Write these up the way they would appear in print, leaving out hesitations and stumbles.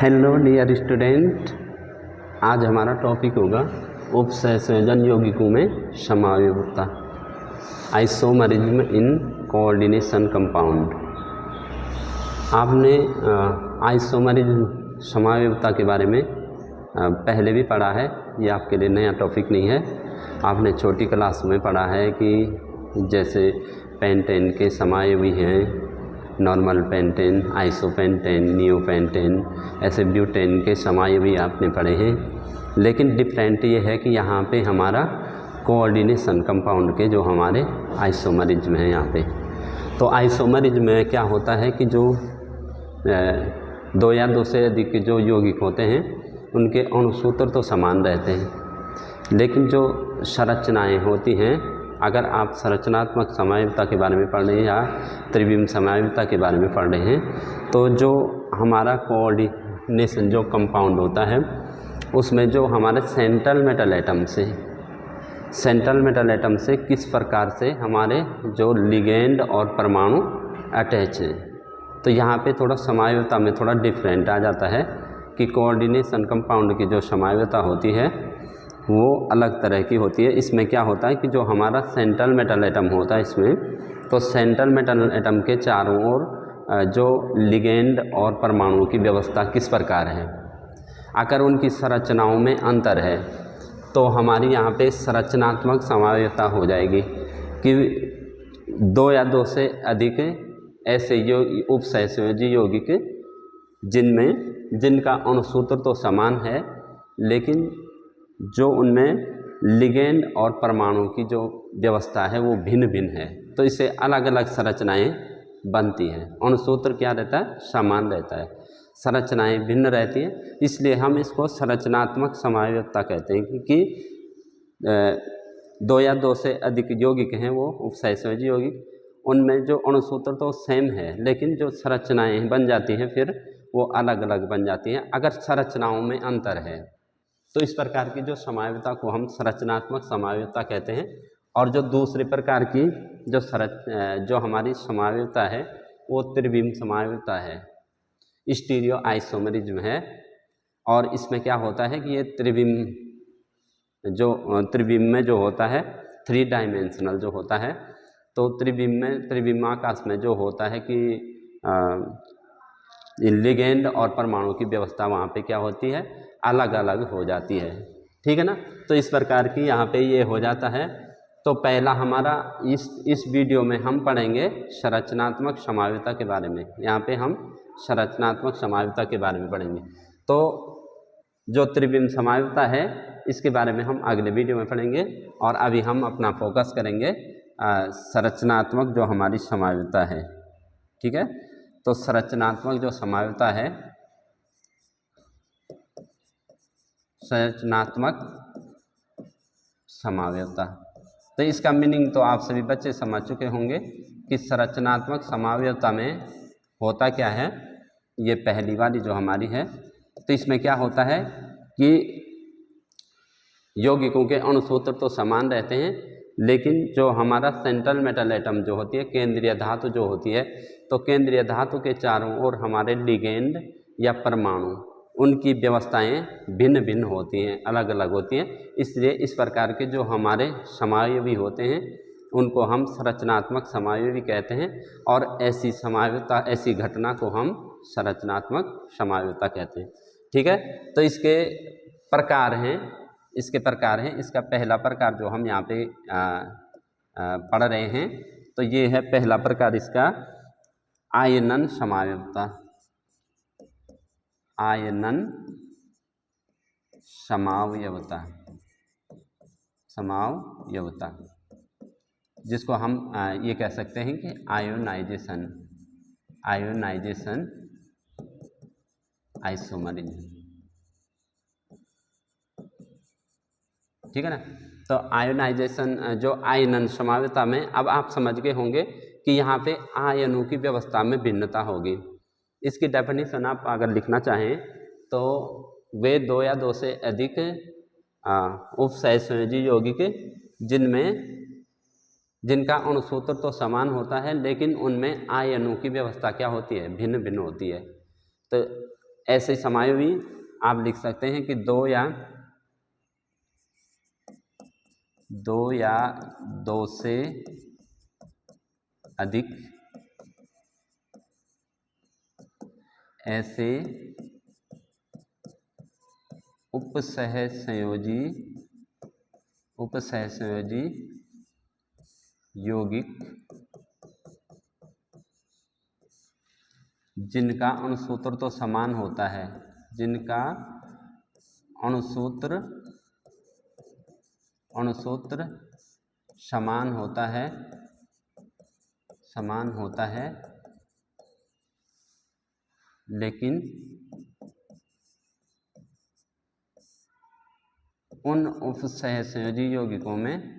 Hello dear student, आज हमारा topic होगा उपसंयोजन यौगिकों में समावयवता, आइसोमरिज्म इन कोऑर्डिनेशन कंपाउंड। आपने आइसोमरिज्म समावयवता के बारे में पहले भी पढ़ा है, ये आपके लिए नया टॉपिक नहीं है। आपने छोटी क्लास में पढ़ा है कि जैसे पेंटेन के समावयवी हैं, नॉर्मल पेंटेन, आइसोपेंटेन, नियोपेंटेन, ऐसे ब्यूटेन के समावयवी आपने पढ़े हैं। लेकिन डिफरेंट ये है कि यहाँ पे हमारा कोऑर्डिनेशन कंपाउंड के जो हमारे आइसोमरिज्म हैं यहाँ पे। तो आइसोमरिज्म में क्या होता है कि जो दो या दो से अधिक जो यौगिक होते हैं उनके अणुसूत्र तो समान रहते हैं, लेकिन जो संरचनाएँ होती हैं, अगर आप संरचनात्मक समावयवता के बारे में पढ़ रहे हैं या त्रिविम समावयवता के बारे में पढ़ रहे हैं, तो जो हमारा कोऑर्डिनेशन जो कंपाउंड होता है उसमें जो हमारे सेंट्रल मेटल एटम से किस प्रकार से हमारे जो लिगेंड और परमाणु अटैच हैं। तो यहाँ पे थोड़ा समावयवता में थोड़ा डिफरेंट आ जाता है कि कोऑर्डिनेशन कंपाउंड की जो समावयवता होती है वो अलग तरह की होती है। इसमें क्या होता है कि जो हमारा सेंट्रल मेटल एटम होता है इसमें, तो सेंट्रल मेटल एटम के चारों ओर जो लिगेंड और परमाणु की व्यवस्था किस प्रकार है, अगर उनकी संरचनाओं में अंतर है तो हमारी यहाँ पे संरचनात्मक समावयवता हो जाएगी कि दो या दो से अधिक ऐसे उपसंयोजी यौगिक जिनका अणुसूत्र तो समान है, लेकिन जो उनमें लिगेंड और परमाणु की जो व्यवस्था है वो भिन्न भिन्न है, तो इससे अलग अलग संरचनाएं बनती हैं। अणुसूत्र क्या रहता है? समान रहता है, संरचनाएं भिन्न रहती हैं, इसलिए हम इसको संरचनात्मक समावयवता कहते हैं कि दो या दो से अधिक यौगिक हैं वो उपसंयोजी यौगिक, उनमें जो अणुसूत्र तो सेम है लेकिन जो संरचनाएँ बन जाती हैं फिर वो अलग अलग बन जाती हैं अगर संरचनाओं में अंतर है। तो इस प्रकार की जो समावयवता को हम संरचनात्मक समावयवता कहते हैं। और जो दूसरे प्रकार की जो हमारी समावयवता है वो त्रिविम समावयवता है, स्टीरियो आइसोमरिज्म है। और इसमें क्या होता है कि ये त्रिविम में जो होता है 3 डायमेंशनल जो होता है, तो त्रिविमाकाश में जो होता है कि लिगेंड और परमाणु की व्यवस्था वहाँ पे क्या होती है? अलग अलग हो जाती है, ठीक है ना। तो इस प्रकार की यहाँ पे ये हो जाता है। तो पहला हमारा इस वीडियो में हम पढ़ेंगे संरचनात्मक समावयवता के बारे में। यहाँ पे हम संरचनात्मक समावयवता के बारे में पढ़ेंगे। तो जो त्रिविम समावयवता है इसके बारे में हम अगले वीडियो में पढ़ेंगे, और अभी हम अपना फोकस करेंगे संरचनात्मक जो हमारी समावयवता है, ठीक है। तो संरचनात्मक जो समावयवता है, संरचनात्मक समावयवता, तो इसका मीनिंग तो आप सभी बच्चे समझ चुके होंगे कि संरचनात्मक समावयवता में होता क्या है। ये पहली वाली जो हमारी है, तो इसमें क्या होता है कि यौगिकों के अणुसूत्र तो समान रहते हैं, लेकिन जो हमारा सेंट्रल मेटल एटम जो होती है, केंद्रीय धातु जो होती है, तो केंद्रीय धातु के चारों ओर हमारे लिगेंड या परमाणु उनकी व्यवस्थाएं भिन्न भिन्न होती हैं, अलग अलग होती हैं। इसलिए इस प्रकार के जो हमारे समावयवी होते हैं उनको हम संरचनात्मक समावयवी कहते हैं, और ऐसी समावयवता, ऐसी घटना को हम संरचनात्मक समावयवता कहते हैं, ठीक है। तो इसके प्रकार हैं। इसका पहला प्रकार जो हम यहाँ पे पढ़ रहे हैं, तो ये है पहला प्रकार इसका, आयनन समावयवता। आयनन समावयवता, जिसको हम ये कह सकते हैं कि आयोनाइजेशन आइसोमरिज्म, ठीक है ना। तो आयोनाइजेशन जो आयनन समावयवता में, अब आप समझ गए होंगे कि यहाँ पे आयनों की व्यवस्था में भिन्नता होगी। इसकी डेफिनेशन आप अगर लिखना चाहें तो वे दो या दो से अधिक उपसंयोजी यौगिक जिनका अणुसूत्र तो समान होता है, लेकिन उनमें आयनों की व्यवस्था क्या होती है? भिन्न भिन्न होती है। तो ऐसे समायवी आप लिख सकते हैं कि दो या दो से अधिक ऐसे उपसहसंयोजी यौगिक जिनका अणुसूत्र तो समान होता है, जिनका अणुसूत्र समान होता है लेकिन उन उपसहसंयोजी यौगिकों में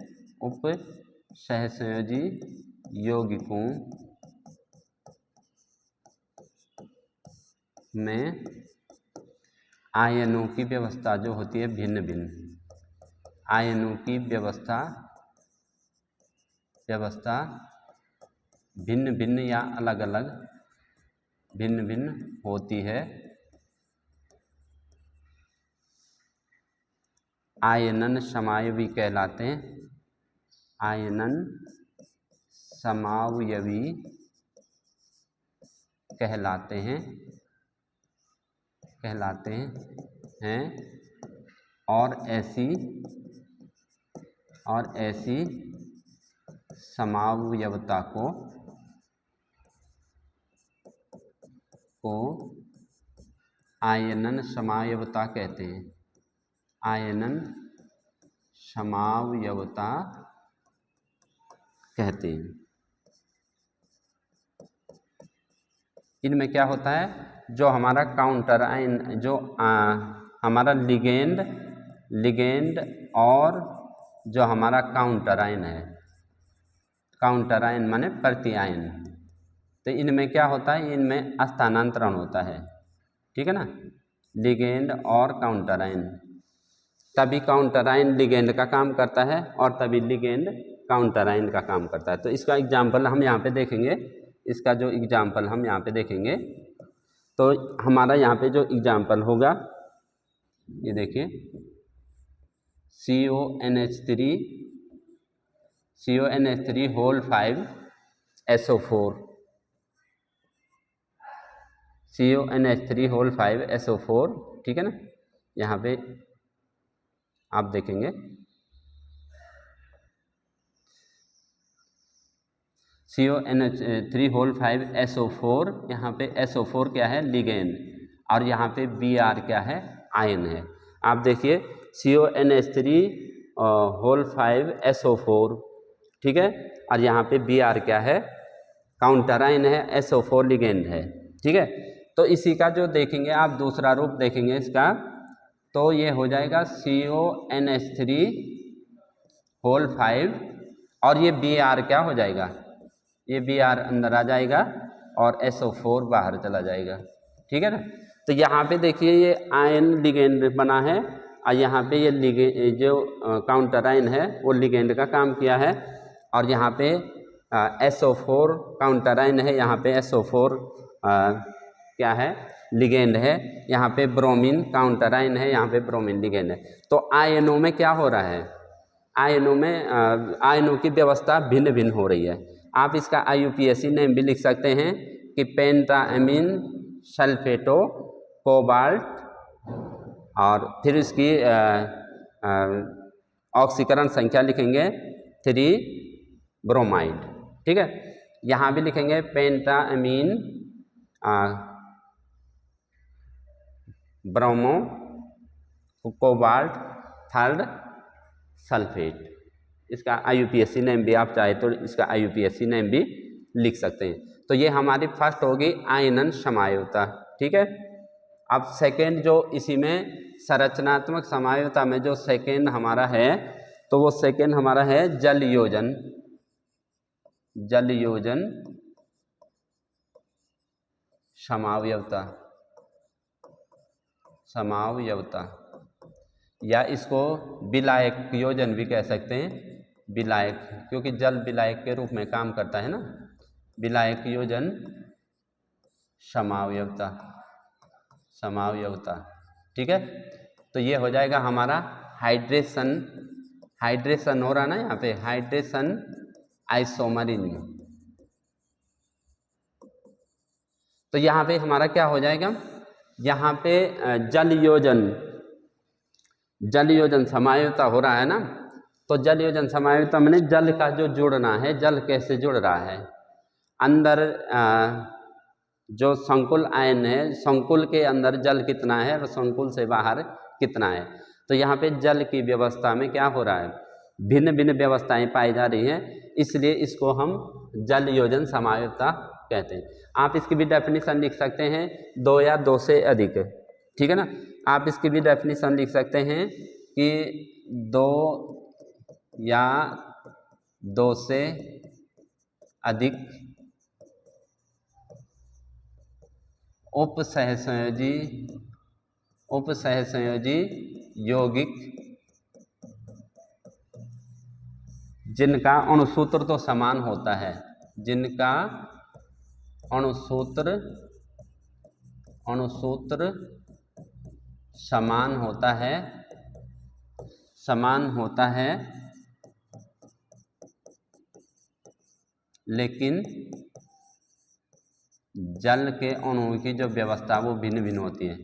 आयनों की व्यवस्था जो होती है भिन्न भिन्न, आयनों की व्यवस्था भिन्न भिन्न या अलग अलग भिन्न भिन्न होती है, आयनन समायवी कहलाते हैं, आयनन समावयवी कहलाते हैं और ऐसी समावयवता को आयनन समावयवता कहते हैं, आयनन समावयवता कहते हैं। इनमें क्या होता है, जो हमारा काउंटर आयन, जो हमारा लिगेंड और जो हमारा काउंटर आयन है, काउंटर आयन माने प्रति आयन, तो इनमें क्या होता है, इनमें स्थानांतरण होता है, ठीक है ना। लिगेंड और काउंटर आयन, तभी काउंटर आयन लिगेंड का काम करता है और तभी लिगेंड काउंटर आयन का काम करता है। तो इसका एग्जाम्पल हम यहाँ पे देखेंगे, इसका जो एग्जाम्पल हम यहाँ पे देखेंगे, तो हमारा यहाँ पे जो एग्जाम्पल होगा ये देखिए, CONH3 whole 5 SO4, CONH3 whole 5 SO4, ठीक है ना। यहाँ पे आप देखेंगे CONH3 होल 5 SO4, यहाँ पे SO4 क्या है, लिगेंड, और यहाँ पे Br क्या है, आयन है। आप देखिए CONH3 होल 5 SO4, ठीक है, और यहाँ पे Br क्या है, काउंटर आयन है, SO4 लिगेंड है, ठीक है। तो इसी का जो देखेंगे आप दूसरा रूप देखेंगे इसका, तो ये हो जाएगा CONH3 होल 5 और ये Br क्या हो जाएगा, ये Br अंदर आ जाएगा और SO4 बाहर चला जाएगा, ठीक है ना। तो यहाँ पे देखिए ये आयन लिगेंड बना है और यहाँ पे ये लिगेंड जो काउंटर आयन है वो लिगेंड का काम किया है, और यहाँ पे SO4 काउंटर आयन है, यहाँ पे SO4 क्या है, लिगेंड है, यहाँ पे ब्रोमीन काउंटर आयन है, यहाँ पे ब्रोमीन लिगेंड है। तो आयनों में क्या हो रहा है, आयनों में आयनों की व्यवस्था भिन्न भिन्न हो रही है। आप इसका IUPAC नेम भी लिख सकते हैं कि पेंटाएमीन सल्फेटो कोबाल्ट, और फिर इसकी ऑक्सीकरण संख्या लिखेंगे 3 ब्रोमाइड, ठीक है। यहाँ भी लिखेंगे पेंटाएमीन ब्रोमो कोबाल्ट थर्ड सल्फेट। इसका IUPAC नेम भी आप चाहे तो इसका IUPAC नेम भी लिख सकते हैं। तो ये हमारी फर्स्ट होगी आयनन समायोता, ठीक है। अब सेकेंड जो इसी में संरचनात्मक समायोता में जो सेकेंड हमारा है, तो वो सेकेंड हमारा है जल योजन समावयवता, या इसको विलायक योजन भी कह सकते हैं, विलायक, क्योंकि जल विलायक के रूप में काम करता है ना, विलायक योजन समावयवता समावयवता। ठीक है, तो ये हो जाएगा हमारा हाइड्रेशन। हाइड्रेशन हो रहा ना यहाँ पे, हाइड्रेशन आइसोमरिज्म। तो यहाँ पे हमारा क्या हो जाएगा, यहाँ पे जल योजन, जल योजन समावयवता हो रहा है ना। तो जल योजन समावयवता मैंने जल का जो जुड़ना है, जल कैसे जुड़ रहा है, अंदर जो संकुल आयन है, संकुल के अंदर जल कितना है और संकुल से बाहर कितना है। तो यहाँ पे जल की व्यवस्था में क्या हो रहा है, भिन्न भिन्न व्यवस्थाएं पाई जा रही हैं, इसलिए इसको हम जल योजन समावयवता कहते हैं। आप इसकी भी डेफिनेशन लिख सकते हैं, 2 या 2 से अधिक। ठीक है ना, आप इसकी भी डेफिनेशन लिख सकते हैं कि 2 या 2 से अधिक उपसहसंयोजी यौगिक जिनका अणुसूत्र तो समान होता है, जिनका अणुसूत्र समान होता है, लेकिन जल के अणुओं की जो व्यवस्था वो भिन्न भिन्न होती है।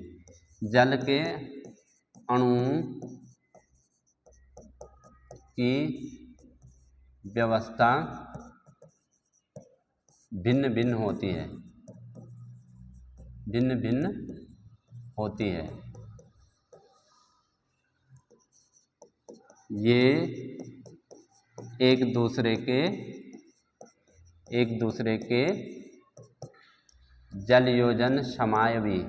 जल के अणु की व्यवस्था भिन्न भिन्न होती है, भिन्न भिन्न होती है। ये एक दूसरे के जल योजन समावयवी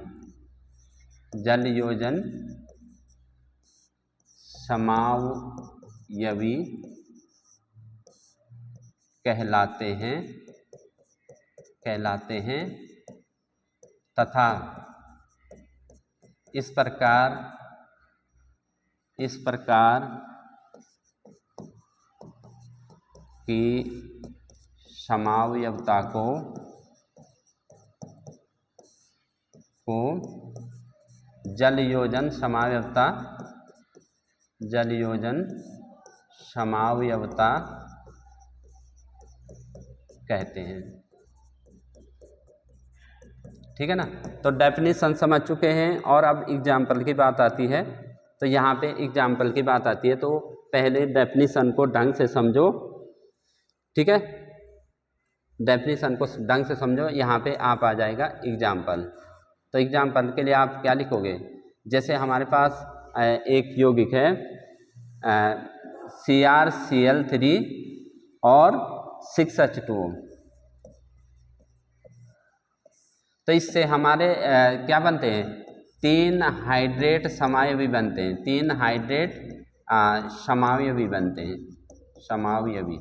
कहलाते हैं तथा इस प्रकार की समावयवता को जल योजन समावयवता कहते हैं। ठीक है ना, तो डेफिनेशन समझ चुके हैं और अब एग्जाम्पल की बात आती है। तो यहाँ पे एग्जाम्पल की बात आती है, तो पहले डेफिनेशन को ढंग से समझो। ठीक है, डेफिनेशन को ढंग से समझो। यहाँ पे आप आ जाएगा एग्जाम्पल। तो एग्जाम्पल के लिए आप क्या लिखोगे, जैसे हमारे पास एक यौगिक है CrCl3 और 6H2O। तो इससे हमारे क्या बनते हैं, 3 हाइड्रेट समावयवी बनते हैं, 3 हाइड्रेट समावयवी बनते हैं, समावयवी।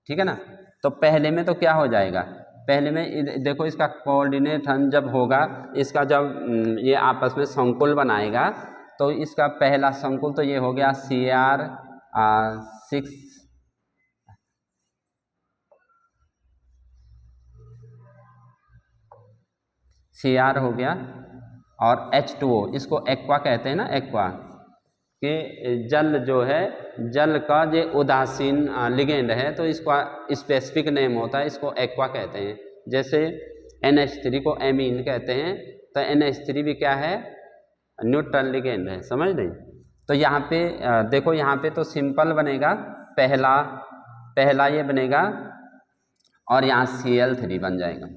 ठीक है ना, तो पहले में तो क्या हो जाएगा, पहले में देखो इसका कोऑर्डिनेशन जब होगा, इसका जब ये आपस में संकुल बनाएगा, तो इसका पहला संकुल तो ये हो गया Cr हो गया और H2O, इसको एक्वा कहते हैं ना, एक्वा कि जल जो है, जल का जो उदासीन लिगेंड है, तो इसका स्पेसिफिक नेम होता है, इसको एक्वा कहते हैं। जैसे NH3 को एमीन कहते हैं, तो NH3 भी क्या है, न्यूट्रल लिगेंड है, समझ रहे। तो यहाँ पे देखो, यहाँ पे तो सिंपल बनेगा, पहला ये बनेगा और यहाँ Cl3 बन जाएगा।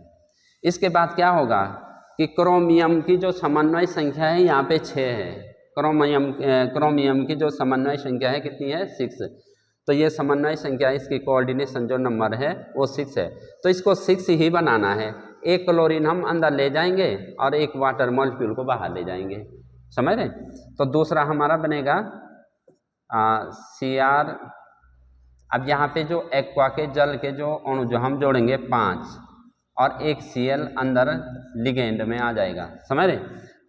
इसके बाद क्या होगा कि क्रोमियम की जो समन्वय संख्या है यहाँ पे 6 है, क्रोमियम की जो समन्वय संख्या है कितनी है, 6। तो ये समन्वय संख्या, इसकी कोऑर्डिनेशन जो नंबर है वो 6 है। तो इसको 6 ही बनाना है, एक क्लोरीन हम अंदर ले जाएंगे और एक वाटर मॉलिक्यूल को बाहर ले जाएंगे, समझ रहे। तो दूसरा हमारा बनेगा Cr। अब यहाँ पे जो एक्वा के जल के जो अणु जो हम जोड़ेंगे 5 और एक Cl अंदर लिगेंड में आ जाएगा, समझ रहे।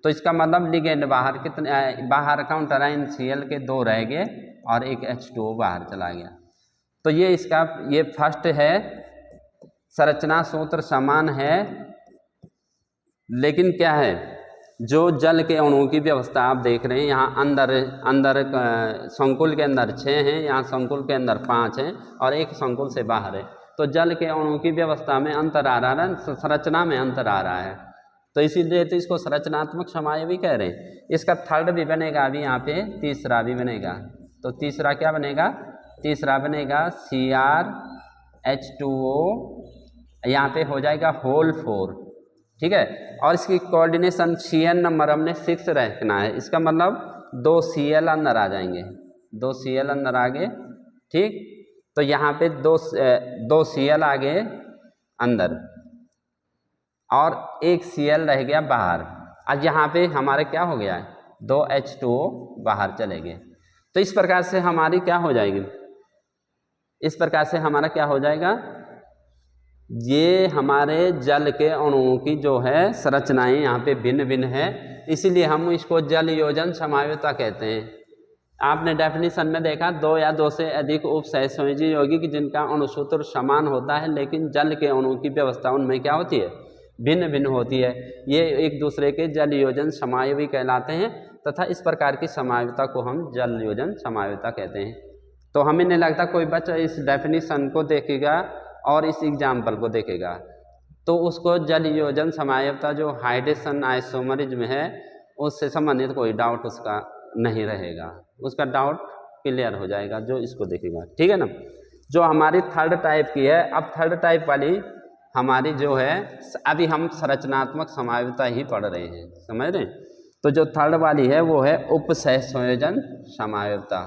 तो इसका मतलब लिगेंड बाहर कितने, बाहर काउंटर आयन Cl के 2 रह गए और एक H2O बाहर चला गया। तो ये इसका ये फर्स्ट है, संरचना सूत्र समान है, लेकिन क्या है, जो जल के अणुओं की व्यवस्था आप देख रहे हैं, यहाँ अंदर अंदर संकुल के अंदर 6 हैं, यहाँ संकुल के अंदर 5 हैं और एक संकुल से बाहर है। तो जल के अणुओं की व्यवस्था में अंतर आ रहा है, संरचना में अंतर आ रहा है, तो इसीलिए तो इसको संरचनात्मक समायवी कह रहे हैं। इसका थर्ड भी बनेगा, अभी यहाँ पे तीसरा भी बनेगा। तो तीसरा क्या बनेगा? तीसरा बनेगा CrH2O, यहाँ पे हो जाएगा होल 4, ठीक है। और इसकी कोऑर्डिनेशन CN नंबर हमने 6 रखना है, इसका मतलब 2 Cl अंदर आ जाएंगे, 2 Cl अंदर आ गए, ठीक। तो यहाँ पे 2 Cl आ गए अंदर और 1 Cl रह गया बाहर। आज यहाँ पे हमारे क्या हो गया है? 2 H2O बाहर चले गए। तो इस प्रकार से हमारी क्या हो जाएगी? इस प्रकार से हमारा क्या हो जाएगा? ये हमारे जल के अणुओं की जो है संरचनाएं यहाँ पे भिन्न भिन्न है, इसीलिए हम इसको जल योजन समायोजता कहते हैं। आपने डेफिनेशन में देखा 2 या 2 से अधिक उपसहसंयोजी यौगिक जिनका अणुसूत्र समान होता है लेकिन जल के अणुओं की व्यवस्था उनमें क्या होती है? भिन्न भिन्न होती है। ये एक दूसरे के जल योजन समायवी कहलाते हैं तथा इस प्रकार की समायोजता को हम जल योजन समायोजता कहते हैं। तो हमें नहीं लगता कोई बच्चा इस डेफिनेशन को देखेगा और इस एग्जाम्पल को देखेगा तो उसको जल योजन समायोजता जो हाइड्रेशन आइसोमरिज्म है उससे संबंधित कोई डाउट उसका नहीं रहेगा, उसका डाउट क्लियर हो जाएगा जो इसको देखेगा, ठीक है ना। जो हमारी थर्ड टाइप की है, अब थर्ड टाइप वाली हमारी जो है, अभी हम संरचनात्मक समायोजता ही पढ़ रहे हैं, समझ रहे हैं। तो जो थर्ड वाली है वो है उपसह संयोजन समायोजता।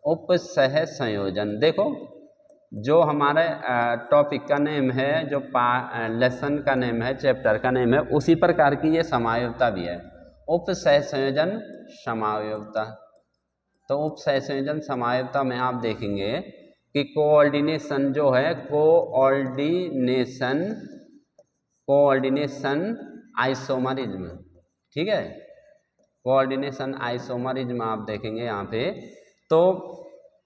उपसह संयोजन, देखो जो हमारे टॉपिक का नेम है, जो लेसन का नेम है, चैप्टर का नेम है, उसी प्रकार की ये समायोजता भी है, उपसह संयोजन समायोजता। तो उपसह संयोजन समायोजता में आप देखेंगे कि कोऑर्डिनेशन जो है, कोऑर्डिनेशन आइसोमरिज्म, ठीक है, कोऑर्डिनेशन आइसोमरिज्म आप देखेंगे यहाँ पे। तो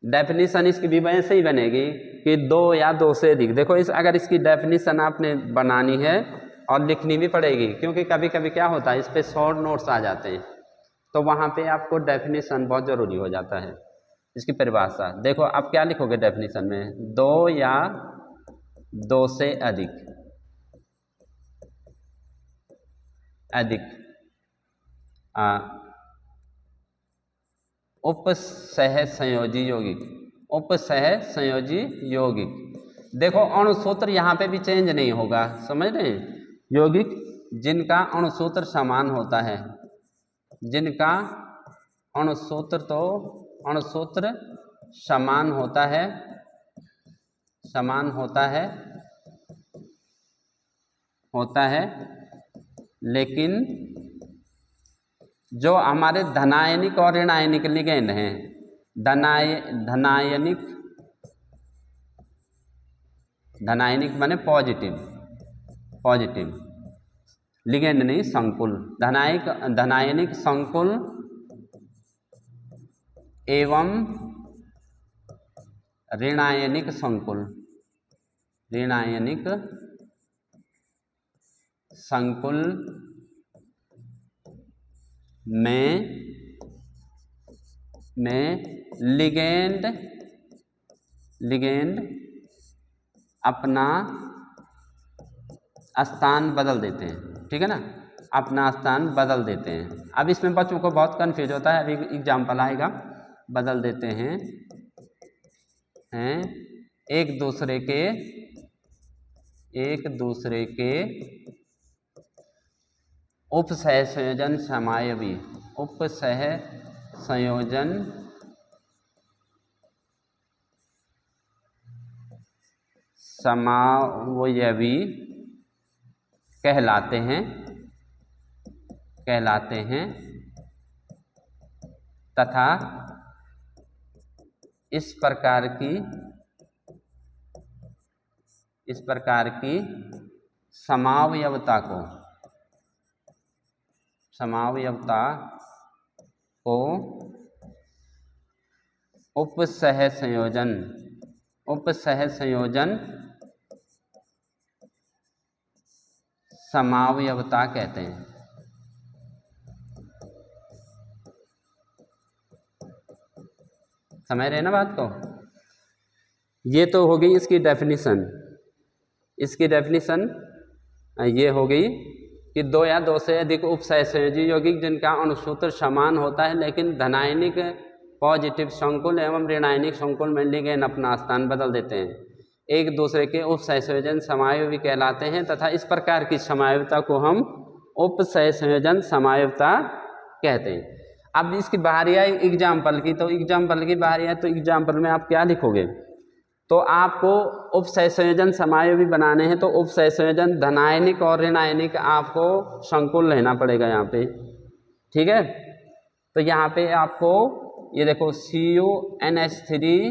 डेफिनेशन इसकी भी वैसे ही बनेगी कि 2 या 2 से अधिक। देखो अगर इसकी डेफिनेशन आपने बनानी है और लिखनी भी पड़ेगी, क्योंकि कभी कभी क्या होता है इस पे शॉर्ट नोट्स आ जाते हैं, तो वहाँ पे आपको डेफिनेशन बहुत ज़रूरी हो जाता है। इसकी परिभाषा देखो, आप क्या लिखोगे डेफिनेशन में? 2 या 2 से अधिक उपसह संयोजी यौगिक, उपसह संयोजी यौगिक। देखो अणुसूत्र यहाँ पे भी चेंज नहीं होगा, समझ रहे हैं। यौगिक जिनका अणुसूत्र समान होता है, जिनका अणुसूत्र समान होता है, लेकिन जो हमारे धनायनिक और ऋणायनिक लिगेंड हैं, धनायनिक माने पॉजिटिव, लिगेंड नहीं संकुल, धनायनिक संकुल एवं ऋणायनिक संकुल में लिगेंड अपना स्थान बदल देते हैं, ठीक है ना, अपना स्थान बदल देते हैं। अब इसमें बच्चों को बहुत कंफ्यूज होता है, अभी एग्जाम्पल आएगा। बदल देते हैं एक दूसरे के उपसह संयोजन समायवी, उपसह संयोजन समायवी कहलाते हैं तथा इस प्रकार की समावयवता को उपसह संयोजन समावयवता कहते हैं। समझ रहे ना बात को। ये तो हो गई इसकी डेफिनेशन। इसकी डेफिनेशन ये हो गई कि दो या दो से अधिक उपसहसंयोजी यौगिक जिनका अणुसूत्र समान होता है लेकिन धनायनिक पॉजिटिव संकुल एवं ऋणायनिक संकुल में लिगेंड अपना स्थान बदल देते हैं, एक दूसरे के उपसहसंयोजन समायोगी कहलाते हैं तथा इस प्रकार की समायोगिता को हम उपसहसंयोजन समायोगिता कहते हैं। अब इसकी बाहरी आई एग्जाम्पल की, तो एग्जाम्पल की बाहरी आई तो एग्जाम्पल में आप क्या लिखोगे, तो आपको उपसहसंयोजन समायोगी बनाने हैं तो उपसहसंयोजन धनायनिक और ऋणायनिक आपको संकुल लेना पड़ेगा यहाँ पे, ठीक है। तो यहाँ पे आपको ये देखो CuNH3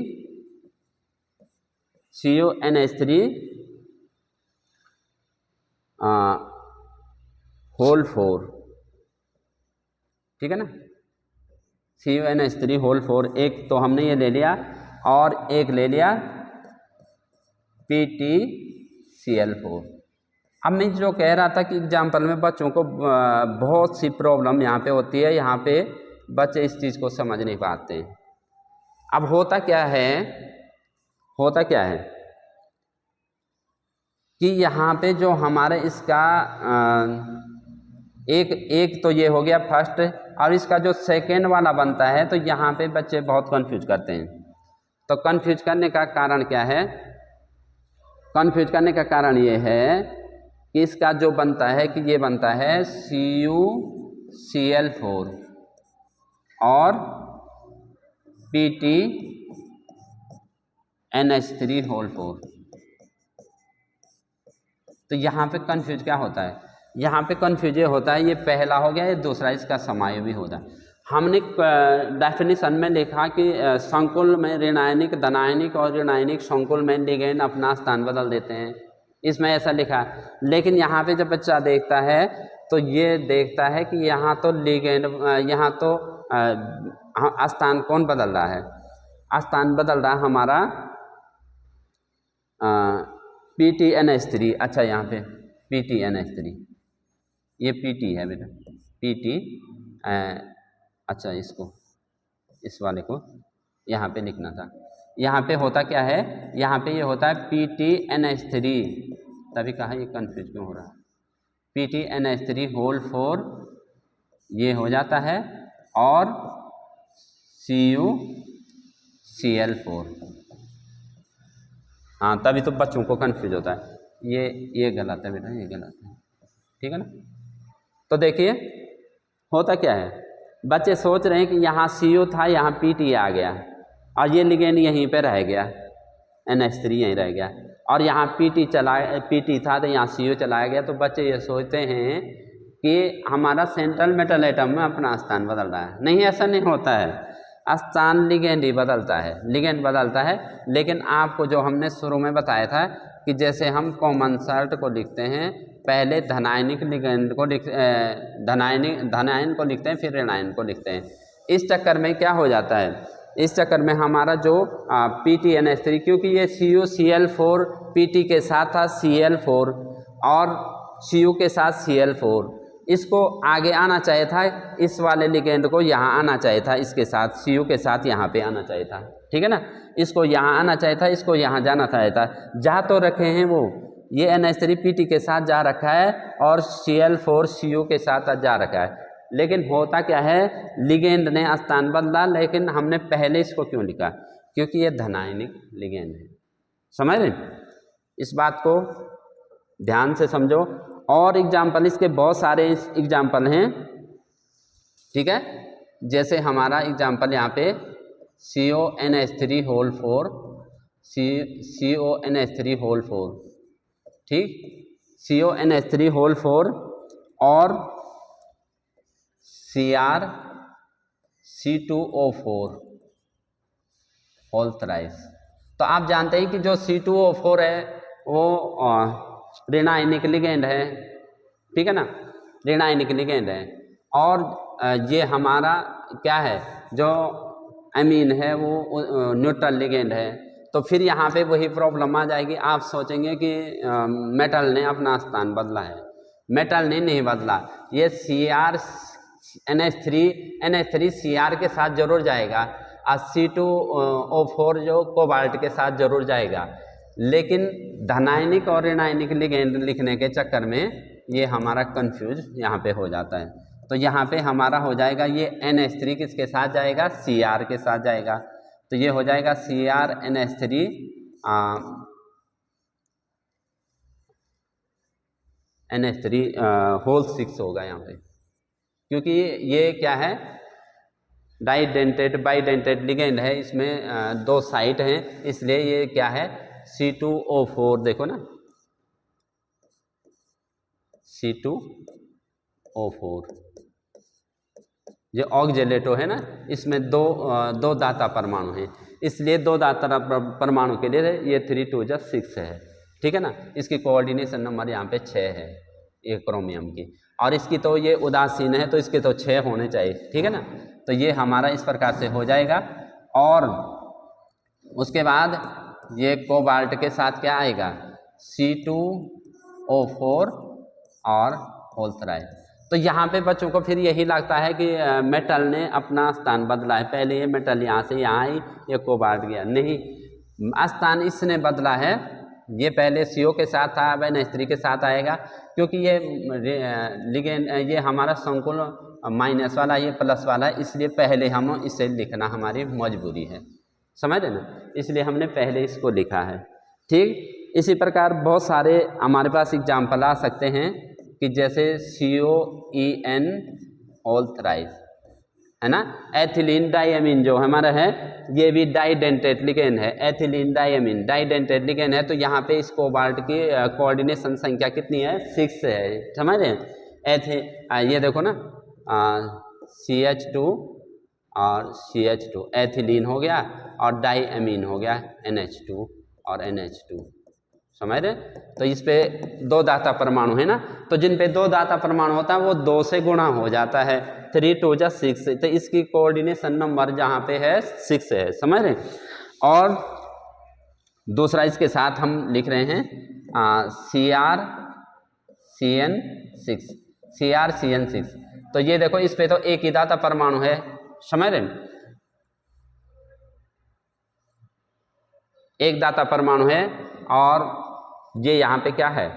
होल 4, ठीक है ना, CuNH3 होल 4 एक तो हमने ये ले लिया और एक ले लिया PtCl4। अब मैं जो कह रहा था कि एग्जाम्पल में बच्चों को बहुत सी प्रॉब्लम यहाँ पे होती है, यहाँ पे बच्चे इस चीज़ को समझ नहीं पाते हैं। अब होता क्या है कि यहाँ पे जो हमारे इसका एक तो ये हो गया फर्स्ट, और इसका जो सेकेंड वाला बनता है तो यहाँ पे बच्चे बहुत कंफ्यूज करते हैं। तो कंफ्यूज करने का कारण क्या है, कंफ्यूज करने का कारण ये है कि इसका जो बनता है कि ये बनता है CuCl4 और PtNH3 होल 4। तो यहाँ पे कंफ्यूज क्या होता है, यहाँ पे कंफ्यूज ये होता है, ये पहला हो गया, ये दूसरा इसका समायोगी होता है। हमने डेफिनेशन में लिखा कि संकुल में ऋणायनिक धनायनिक और ऋणायनिक संकुल में लिगेंड अपना स्थान बदल देते हैं, इसमें ऐसा लिखा। लेकिन यहाँ पे जब बच्चा देखता है तो ये देखता है कि यहाँ तो लिगेंड, यहाँ तो स्थान कौन बदल रहा है, स्थान बदल रहा हमारा PtNH3। अच्छा यहाँ पे PtNH3, ये PT है बेटा, PT अच्छा इसको इस वाले को यहाँ पे लिखना था। यहाँ पे होता क्या है, यहाँ पे ये होता है PtNH3, तभी कहा ये कंफ्यूज क्यों हो रहा है। PtNH3 होल 4 ये हो जाता है और CuCl4, हाँ तभी तो बच्चों को कंफ्यूज होता है। ये गलत है बेटा, ये गलत है, ठीक है ना। तो देखिए होता क्या है, बच्चे सोच रहे हैं कि यहाँ Cu था, यहाँ Pt आ गया और ये लिगेंड यहीं पे रह गया, NH3 यहीं रह गया, और यहाँ PT था तो यहाँ Cu चलाया गया। तो बच्चे ये सोचते हैं कि हमारा सेंट्रल मेटल एटम में अपना स्थान बदल रहा है। नहीं, ऐसा नहीं होता है, स्थान लिगेंड ही बदलता है, लिगेंड बदलता है। लेकिन आपको जो हमने शुरू में बताया था कि जैसे हम कॉमन सर्ट को लिखते हैं, पहले धनायनिक लिगेंड को धनायन को लिखते हैं, फिर ऋणायन को लिखते हैं। इस चक्कर में क्या हो जाता है, इस चक्कर में हमारा जो PtNH3, क्योंकि ये CuCl4 PT के साथ था Cl4 और Cu के साथ Cl4, इसको आगे आना चाहिए था, इस वाले लिगेंड को यहाँ आना चाहिए था, इसके साथ Cu के साथ यहाँ पे आना चाहिए था, ठीक है ना। इसको यहाँ आना चाहिए था, इसको यहाँ जाना चाहिए था। जा तो रखे हैं वो, ये NH3 PT के साथ जा रखा है और Cl4 Cu के साथ जा रखा है। लेकिन होता क्या है, लिगेंड ने स्थान बदला, लेकिन हमने पहले इसको क्यों लिखा, क्योंकि ये धनायनिक लिगेंड है। समझ रहे, इस बात को ध्यान से समझो। और एग्जाम्पल इसके बहुत सारे एग्जाम्पल हैं, ठीक है। जैसे हमारा एग्जाम्पल यहाँ पे CuNH3 होल 4, CuNH3 होल 4, ठीक, CuNH3 होल 4 और CrC2O4 होल थ्राइस। तो आप जानते हैं कि जो C2O4 है वो ऋणायनिक लिगेंड है, ठीक है ना, ऋणायनिक लिगेंड है। और ये हमारा क्या है, जो अमीन है वो न्यूट्रल लिगेंड है। तो फिर यहाँ पे वही प्रॉब्लम आ जाएगी, आप सोचेंगे कि मेटल ने अपना स्थान बदला है। मेटल ने नहीं बदला, ये NH3 Cr के साथ जरूर जाएगा। C2O4 जो कोबाल्ट के साथ जरूर जाएगा, लेकिन धनायनिक और ऋणायनिक लिगेंड लिखने के चक्कर में ये हमारा कंफ्यूज यहाँ पे हो जाता है। तो यहाँ पे हमारा हो जाएगा ये NH3 किसके साथ जाएगा, Cr के साथ जाएगा। तो ये हो जाएगा CrNH3 NH3 होल 6 होगा यहाँ पे, क्योंकि ये क्या है, डाइडेंटेट बाइडेंटेट लिगेंड है, इसमें दो साइट हैं, इसलिए ये क्या है C2O4, देखो ना C2O4, ये ऑक्जेलेटो है ना, इसमें दो दाता परमाणु हैं, इसलिए दो दाता परमाणु के लिए ये 3 2 6 है, ठीक है ना। इसकी कोऑर्डिनेशन नंबर यहाँ पे 6 है एक क्रोमियम की, और इसकी तो ये उदासीन है तो इसके तो 6 होने चाहिए, ठीक है ना। तो ये हमारा इस प्रकार से हो जाएगा। और उसके बाद ये कोबाल्ट के साथ क्या आएगा, C2O4 और होल 3। तो यहाँ पे बच्चों को फिर यही लगता है कि मेटल ने अपना स्थान बदला है, पहले ये मेटल यहाँ से यहाँ आई, ये कोबाल्ट गया, नहीं, स्थान इसने बदला है। ये पहले CO के साथ था, अब NH3 के साथ आएगा, क्योंकि ये लिगेंड, ये हमारा संकुल माइनस वाला, ये प्लस वाला है, इसलिए पहले हम इसे लिखना हमारी मजबूरी है, समझ रहे ना, इसलिए हमने पहले इसको लिखा है, ठीक। इसी प्रकार बहुत सारे हमारे पास एग्जाम्पल आ सकते हैं कि जैसे COEN होल 3 है ना, एथिलीन डाइएमीन जो हमारा है ये भी डाइडेंटेट लिगेंड है, एथिलीन डाइएमीन डाइडेंटेट लिगेंड है। तो यहाँ पे इस कोबाल्ट की कोऑर्डिनेशन संख्या कितनी है, 6 है, समझ रहे हैं। ये देखो ना CH2 और CH2 एथिलीन हो गया, और डाइएमीन हो गया NH2 और NH2, समझ रहे। तो इस पे दो दाता परमाणु है ना, तो जिन पे दो दाता परमाणु होता है वो 2 से गुणा हो जाता है, 3 2 6, तो इसकी कोऑर्डिनेशन नंबर जहाँ पे है 6 है, समझ रहे। और दूसरा इसके साथ हम लिख रहे हैं CrCN6, तो ये देखो इस पे तो एक ही दाता परमाणु है, समझ रहे, एक दाता परमाणु है, और ये यहाँ पे क्या है।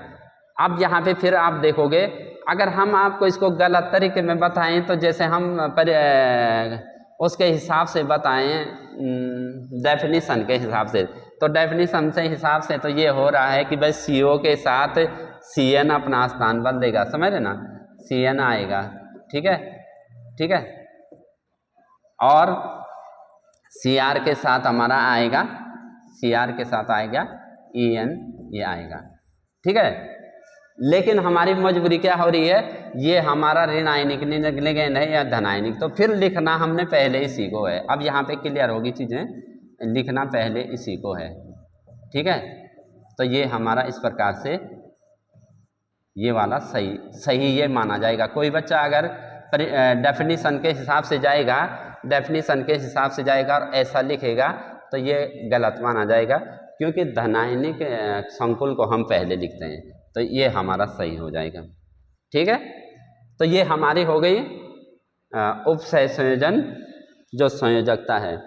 अब यहाँ पे फिर आप देखोगे, अगर हम आपको इसको गलत तरीके में बताएं तो जैसे हम उसके हिसाब से बताएं, डेफिनेशन के हिसाब से, तो डेफिनेशन से हिसाब से तो ये हो रहा है कि भाई CO के साथ CN अपना स्थान बदलेगा, समझ रहे ना, CN आएगा, ठीक है, ठीक है। और CR के साथ हमारा आएगा, CR के साथ आएगा EN, ये आएगा, ठीक है। लेकिन हमारी मजबूरी क्या हो रही है, ये हमारा ऋणायनिक लिगेंड है या धनायनिक, तो फिर लिखना हमने पहले इसी को है। अब यहाँ पे क्लियर होगी चीज़ें, लिखना पहले इसी को है, ठीक है। तो ये हमारा इस प्रकार से ये वाला सही ये माना जाएगा। कोई बच्चा अगर डेफिनेशन के हिसाब से जाएगा, डेफिनेशन के हिसाब से जाएगा और ऐसा लिखेगा तो ये गलत माना जाएगा, क्योंकि धनायनिक संकुल को हम पहले लिखते हैं, तो ये हमारा सही हो जाएगा, ठीक है। तो ये हमारी हो गई उपसंयोजन जो संयोजकता है।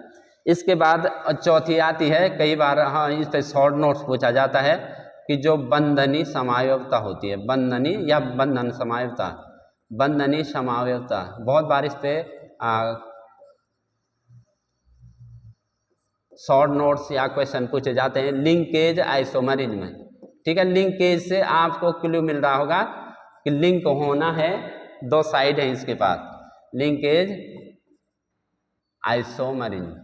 इसके बाद चौथी आती है, कई बार हाँ इस पर शॉर्ट नोट्स पूछा जाता है कि जो बंधनी समावयवता होती है, बंधनी या बंधन समावयवता, बंधनी समावयवता, बहुत बार इस पे शॉर्ट नोट्स या क्वेश्चन पूछे जाते हैं। लिंकेज आइसोमरिज्म, ठीक है, लिंकेज से आपको क्लू मिल रहा होगा कि लिंक होना है, दो साइड है इसके पास, लिंकेज आइसोमरिज्म,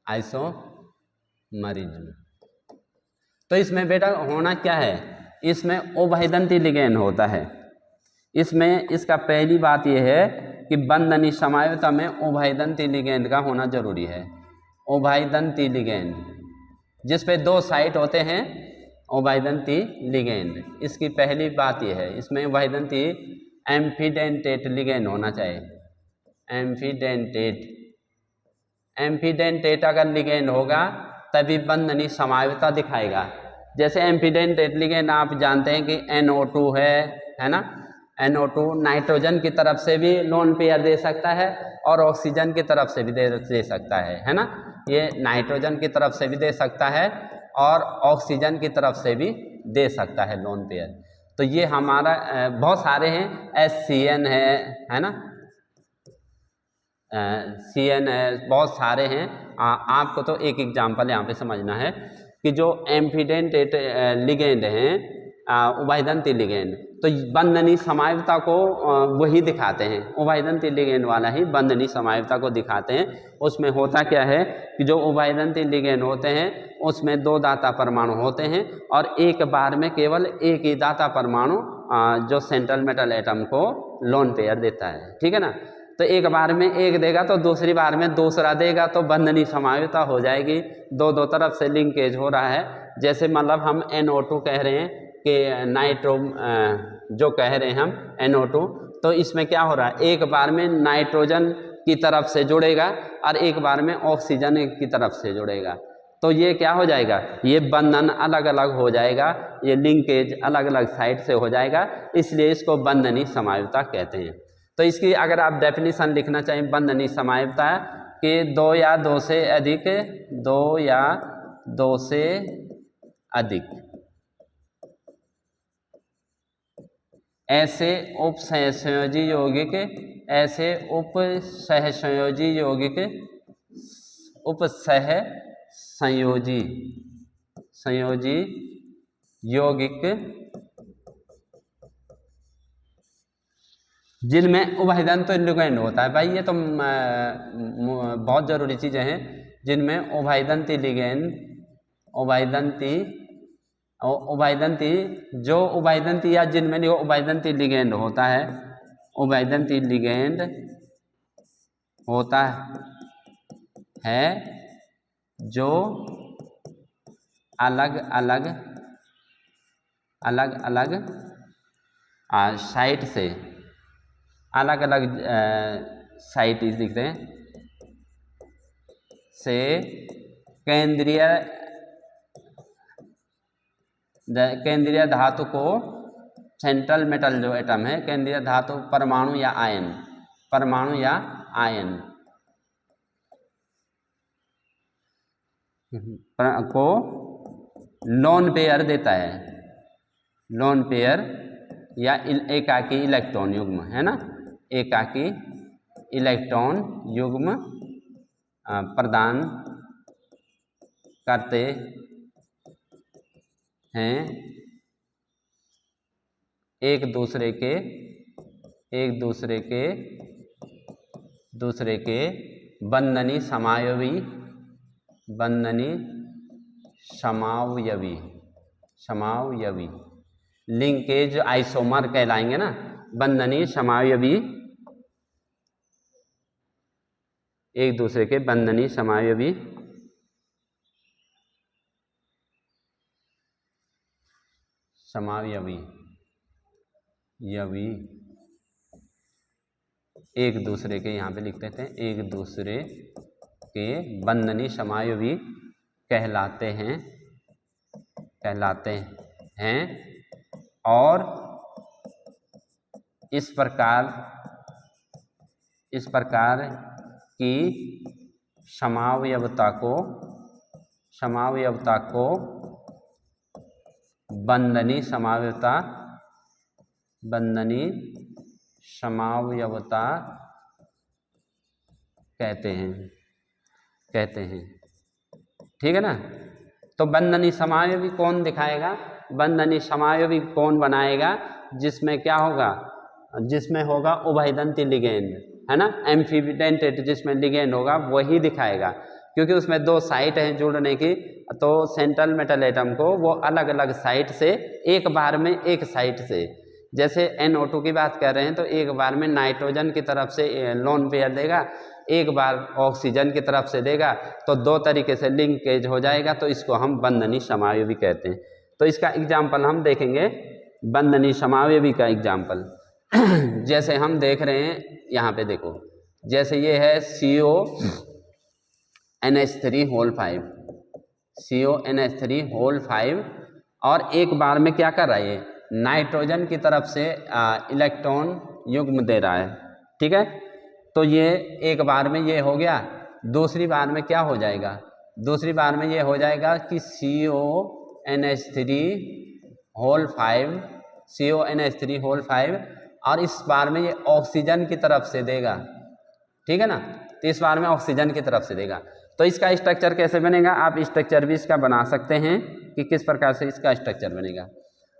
आइसोमरिज्म। तो इसमें बेटा होना क्या है, इसमें उभयदंती लिगेंड होता है। इसमें इसका पहली बात यह है कि बंधनी समावयवता में उभयदंती लिगेंड का होना जरूरी है। उभयदंती लिगेंड जिस पे दो साइट होते हैं, उभयदंती लिगेंड, इसकी पहली बात यह है। इसमें उभयदंती एम्फीडेंटेट लिगेंड होना चाहिए, एम्फीडेंटेट, एम्फीडेंटेट अगर लिगेंड होगा तभी बंधनी समावयवता दिखाएगा। जैसे एम्फीडेंटेट लिगेंड आप जानते हैं कि NO2 है ना, NO2 नाइट्रोजन की तरफ से भी लोन पेयर दे सकता है और ऑक्सीजन की तरफ से भी दे सकता है ना। ये नाइट्रोजन की तरफ से भी दे सकता है और ऑक्सीजन की तरफ से भी दे सकता है लोन पेयर। तो ये हमारा बहुत सारे हैं, SCN है ना, CN है, बहुत सारे हैं। आपको तो एक एग्जाम्पल यहाँ पे समझना है कि जो एम्फिडेंटेट लिगेंड हैं, उभयदंती लिगेंड, तो बंधनी समायवता को वही दिखाते हैं, उभयदंती लिगेंड वाला ही बंधनी समायवता को दिखाते हैं। उसमें होता क्या है कि जो उभयदंती लिगेंड होते हैं उसमें 2 दाता परमाणु होते हैं और एक बार में केवल एक ही दाता परमाणु जो सेंट्रल मेटल एटम को लोन पेयर देता है, ठीक है ना। तो एक बार में एक देगा तो दूसरी बार में दूसरा देगा, तो बंधनी समायवता हो जाएगी, दो तरफ से लिंकेज हो रहा है। जैसे मतलब हम NO2 कह रहे हैं कि नाइट्रो जो कह रहे हैं हम NO2, तो इसमें क्या हो रहा है, एक बार में नाइट्रोजन की तरफ से जुड़ेगा और एक बार में ऑक्सीजन की तरफ से जुड़ेगा, तो ये क्या हो जाएगा, ये बंधन अलग अलग हो जाएगा, ये लिंकेज अलग अलग साइड से हो जाएगा, इसलिए इसको बंधनी समायवता कहते हैं। तो इसकी अगर आप डेफिनेशन लिखना चाहें बंधनी समायवता कि 2 या 2 से अधिक, 2 या 2 से अधिक ऐसे उपसहसंयोजी यौगिक, ऐसे उपसहसंयोजी यौगिक, उपसहसंयोजी संयोजी यौगिक जिनमें उभयदंत लिगेंड होता है। भाई ये तो बहुत ज़रूरी चीज़ें हैं, जिनमें उभयदंती लिगेंड, उभयदंती जो उभयदंती या जिनमें उभयदंती लिगेंड होता है, उभयदंती लिगेंड होता है जो अलग अलग साइट से, अलग अलग साइट लिखते हैं से केंद्रीय धातु को, सेंट्रल मेटल जो एटम है, केंद्रीय धातु परमाणु या आयन को लोन पेयर देता है, लोन पेयर या एकाकी इलेक्ट्रॉन युग्म, है ना, एकाकी इलेक्ट्रॉन युग्म प्रदान करते हैं एक दूसरे के बंधनी समावयवी लिंकेज आइसोमर कहलाएंगे ना, बंधनी समावयवी, एक दूसरे के बंधनी समावयवी एक दूसरे के, यहाँ पे लिख देते हैं, एक दूसरे के बंधनी समावयवी कहलाते हैं और इस प्रकार की समावयवता को बंधनी समावयवता कहते हैं, ठीक है ना। तो बंधनी समावयवी कौन दिखाएगा, बंधनी समावयवी कौन बनाएगा, जिसमें क्या होगा, जिसमें होगा उभयदंती लिगेंड, है ना, एम्फिडेंटेट जिसमें लिगेंड होगा वही दिखाएगा, क्योंकि उसमें 2 साइट हैं जुड़ने की, तो सेंट्रल मेटल एटम को वो अलग अलग साइट से, एक बार में एक साइट से, जैसे NO2 की बात कर रहे हैं तो एक बार में नाइट्रोजन की तरफ से लोन पेयर देगा, एक बार ऑक्सीजन की तरफ से देगा, तो 2 तरीके से लिंकेज हो जाएगा, तो इसको हम बंधनी समावयवी कहते हैं। तो इसका एग्जाम्पल हम देखेंगे, बंधनी समावयवी का एग्जाम्पल जैसे हम देख रहे हैं यहाँ पे देखो, जैसे ये है CONH3 होल 5 और एक बार में क्या कर रहा है, नाइट्रोजन की तरफ से इलेक्ट्रॉन युग्म दे रहा है, ठीक है। तो ये एक बार में ये हो गया, दूसरी बार में क्या हो जाएगा, दूसरी बार में ये हो जाएगा कि CONH3 होल 5, CONH3 होल 5, और इस बार में ये ऑक्सीजन की तरफ से देगा, ठीक है ना। तो इस बार में ऑक्सीजन की तरफ से देगा। तो इसका स्ट्रक्चर कैसे बनेगा, आप स्ट्रक्चर भी इसका बना सकते हैं कि किस प्रकार से इसका स्ट्रक्चर बनेगा।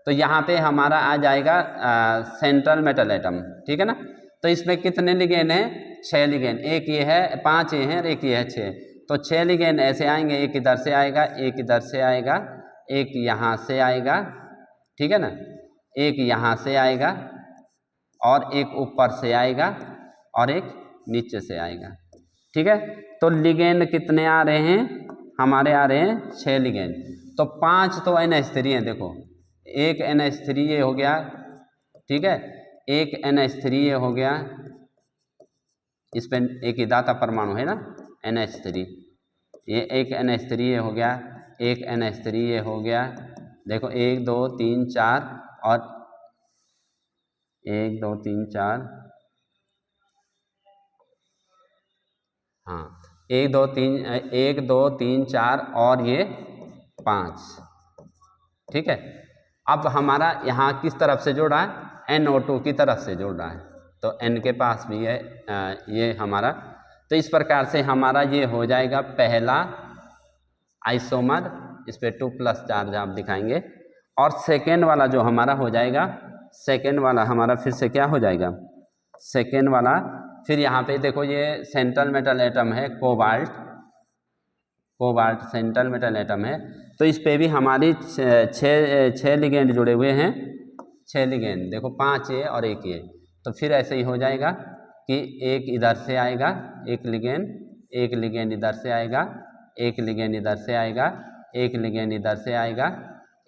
तो यहाँ पे हमारा आ जाएगा सेंट्रल मेटल एटम, ठीक है ना। तो इसमें कितने लिगेंड हैं, 6 लिगेंड, एक ये है, 5 ये हैं और एक ये है 6। तो 6 लिगेंड ऐसे आएंगे, एक इधर से आएगा, एक इधर से आएगा, एक यहाँ से आएगा, ठीक है ना, एक यहाँ से आएगा और एक ऊपर से आएगा और एक नीचे से आएगा, ठीक है। तो लिगेंड कितने आ रहे हैं, हमारे आ रहे हैं 6 लिगेंड। तो 5 तो NH3 है, देखो एक NH3 ये हो गया, ठीक है, एक NH3 ये हो गया, इस पर एक ही दाता परमाणु है ना NH3, ये एक NH3 ये हो गया, एक NH3 ये हो गया, देखो 1 2 3 4 और 1 2 3 4, हाँ 1 2 3 1 2 3 4 और ये 5, ठीक है। अब हमारा यहाँ किस तरफ से जोड़ा है, NO2 की तरफ से जोड़ रहा है, तो N के पास भी है ये हमारा। तो इस प्रकार से हमारा ये हो जाएगा पहला आइसोमर, इस पे 2+ चार्ज आप दिखाएंगे। और सेकेंड वाला जो हमारा हो जाएगा, सेकेंड वाला हमारा फिर से क्या हो जाएगा, सेकेंड वाला फिर यहाँ पे देखो ये सेंट्रल मेटल एटम है cobalt, cobalt central metal atom है। तो इस पे भी हमारी 6 लिगेंड जुड़े हुए हैं, 6 लिगेंड, देखो 5 ये और एक ये। तो फिर ऐसे ही हो जाएगा कि एक इधर से आएगा, एक लिगेंड, एक लिगेंड इधर से आएगा, एक लिगेंड इधर से आएगा, एक लिगेंड इधर से आएगा,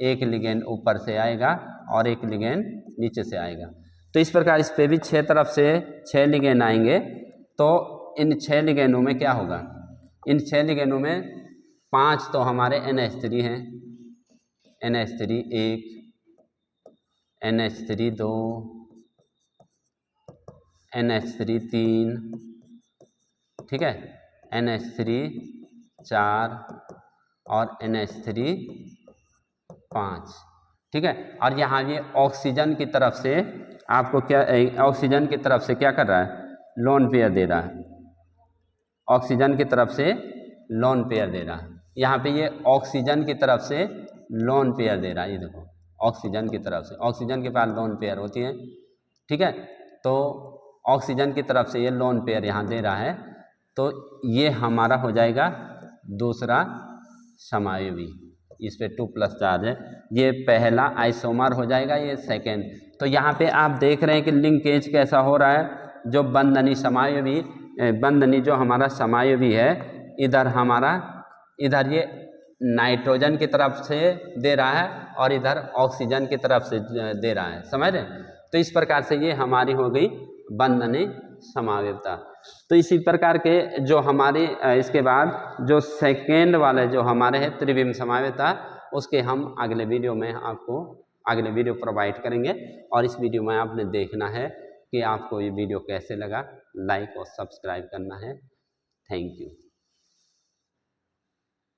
एक लिगेंड ऊपर से आएगा और एक लिगेंड नीचे से आएगा। तो इस प्रकार इस पे भी 6 तरफ से 6 लिगेंड आएंगे। तो इन 6 लिगेंडों में क्या होगा, इन 6 लिगेंडों में 5 तो हमारे NH3 हैं, NH3 1, NH3 2, NH3 3, ठीक है, NH3 4 और NH3 5, ठीक है। और यहाँ ये ऑक्सीजन की तरफ से आपको क्या, ऑक्सीजन की तरफ से क्या कर रहा है, लोन पेयर दे रहा है, ऑक्सीजन की तरफ से लोन पेयर दे रहा है। यहाँ पे ये ऑक्सीजन की तरफ से लोन पेयर दे रहा है, ये देखो ऑक्सीजन की तरफ से, ऑक्सीजन के पास लोन पेयर होती है, ठीक है। तो ऑक्सीजन की तरफ से ये लोन पेयर यहाँ दे रहा है। तो ये हमारा हो जाएगा दूसरा समायोवी, इस पे 2+ चार्ज है, ये पहला आइसोमर हो जाएगा, ये सेकेंड। तो यहाँ पे आप देख रहे हैं कि लिंकेज कैसा हो रहा है, जो बंधनी समायोवी, बंधनी जो हमारा समायोवी है, इधर हमारा, इधर ये नाइट्रोजन की तरफ से दे रहा है और इधर ऑक्सीजन की तरफ से दे रहा है, समझ रहे हैं। तो इस प्रकार से ये हमारी हो गई बंधनी समावेवता। तो इसी प्रकार के जो हमारी इसके बाद जो सेकेंड वाले जो हमारे हैं त्रिविम समावेवता, उसके हम अगले वीडियो में आपको अगले वीडियो प्रोवाइड करेंगे। और इस वीडियो में आपने देखना है कि आपको ये वीडियो कैसे लगा, लाइक और सब्सक्राइब करना है। Thank you.